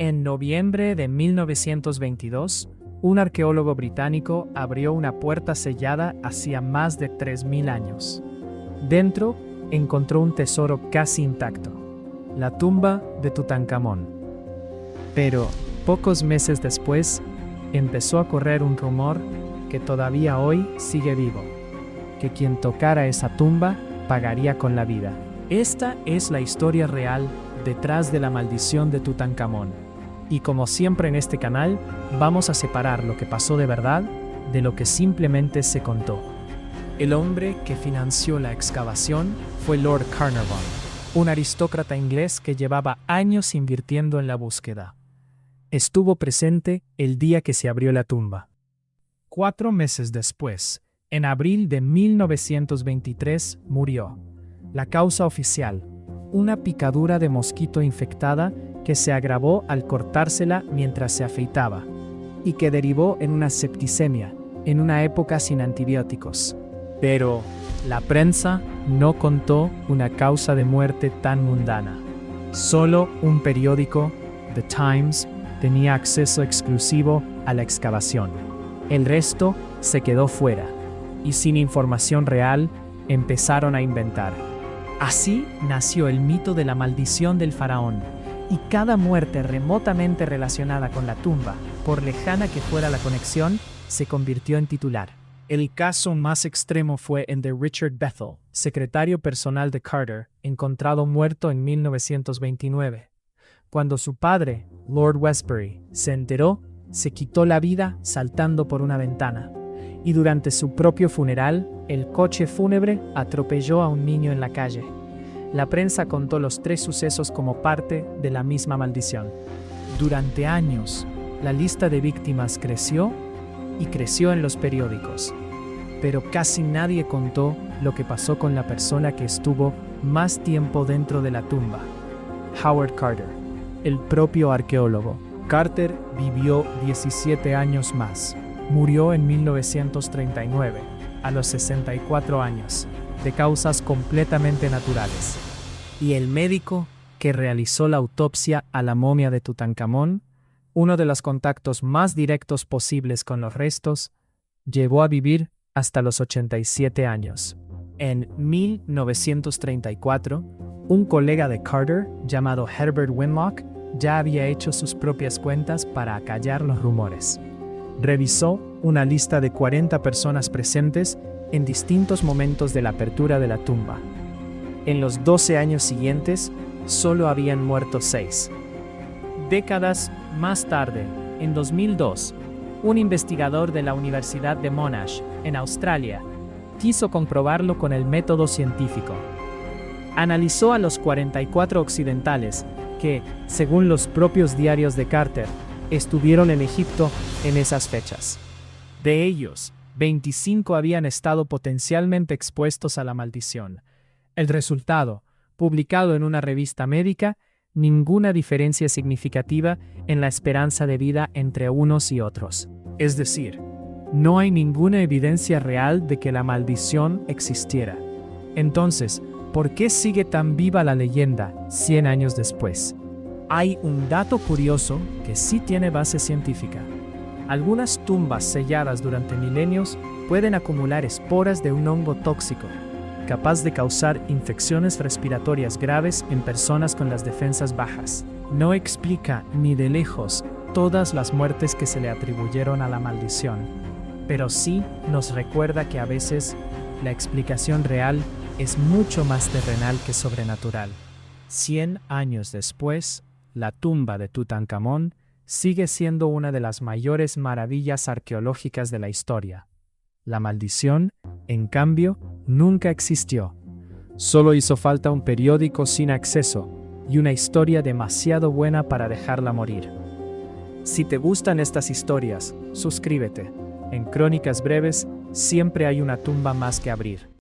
En noviembre de 1922, un arqueólogo británico abrió una puerta sellada hacía más de 3000 años. Dentro encontró un tesoro casi intacto, la tumba de Tutankamón. Pero, pocos meses después, empezó a correr un rumor que todavía hoy sigue vivo, que quien tocara esa tumba pagaría con la vida. Esta es la historia real detrás de la maldición de Tutankamón. Y como siempre en este canal, vamos a separar lo que pasó de verdad de lo que simplemente se contó. El hombre que financió la excavación fue Lord Carnarvon, un aristócrata inglés que llevaba años invirtiendo en la búsqueda. Estuvo presente el día que se abrió la tumba. 4 meses después, en abril de 1923, murió. La causa oficial: una picadura de mosquito infectada que se agravó al cortársela mientras se afeitaba, y que derivó en una septicemia, en una época sin antibióticos. Pero la prensa no contó una causa de muerte tan mundana. Solo un periódico, The Times, tenía acceso exclusivo a la excavación. El resto se quedó fuera, y sin información real, empezaron a inventar. Así nació el mito de la maldición del faraón, y cada muerte remotamente relacionada con la tumba, por lejana que fuera la conexión, se convirtió en titular. El caso más extremo fue el de Richard Bethel, secretario personal de Carter, encontrado muerto en 1929. Cuando su padre, Lord Westbury, se enteró, se quitó la vida saltando por una ventana. Y durante su propio funeral, el coche fúnebre atropelló a un niño en la calle. La prensa contó los 3 sucesos como parte de la misma maldición. Durante años, la lista de víctimas creció y creció en los periódicos. Pero casi nadie contó lo que pasó con la persona que estuvo más tiempo dentro de la tumba: Howard Carter, el propio arqueólogo. Carter vivió 17 años más. Murió en 1939, a los 64 años, de causas completamente naturales. Y el médico que realizó la autopsia a la momia de Tutankamón, uno de los contactos más directos posibles con los restos, llegó a vivir hasta los 87 años. En 1934, un colega de Carter, llamado Herbert Winlock, ya había hecho sus propias cuentas para acallar los rumores. Revisó una lista de 40 personas presentes en distintos momentos de la apertura de la tumba. En los 12 años siguientes, solo habían muerto 6. Décadas más tarde, en 2002, un investigador de la Universidad de Monash, en Australia, quiso comprobarlo con el método científico. Analizó a los 44 occidentales que, según los propios diarios de Carter, estuvieron en Egipto en esas fechas. De ellos, 25 habían estado potencialmente expuestos a la maldición. El resultado, publicado en una revista médica, ninguna diferencia significativa en la esperanza de vida entre unos y otros. Es decir, no hay ninguna evidencia real de que la maldición existiera. Entonces, ¿por qué sigue tan viva la leyenda 100 años después? Hay un dato curioso que sí tiene base científica. Algunas tumbas selladas durante milenios pueden acumular esporas de un hongo tóxico, capaz de causar infecciones respiratorias graves en personas con las defensas bajas. No explica ni de lejos todas las muertes que se le atribuyeron a la maldición, pero sí nos recuerda que a veces la explicación real es mucho más terrenal que sobrenatural. 100 años después, la tumba de Tutankamón sigue siendo una de las mayores maravillas arqueológicas de la historia. La maldición, en cambio, nunca existió. Solo hizo falta un periódico sin acceso y una historia demasiado buena para dejarla morir. Si te gustan estas historias, suscríbete. En Crónicas Breves siempre hay una tumba más que abrir.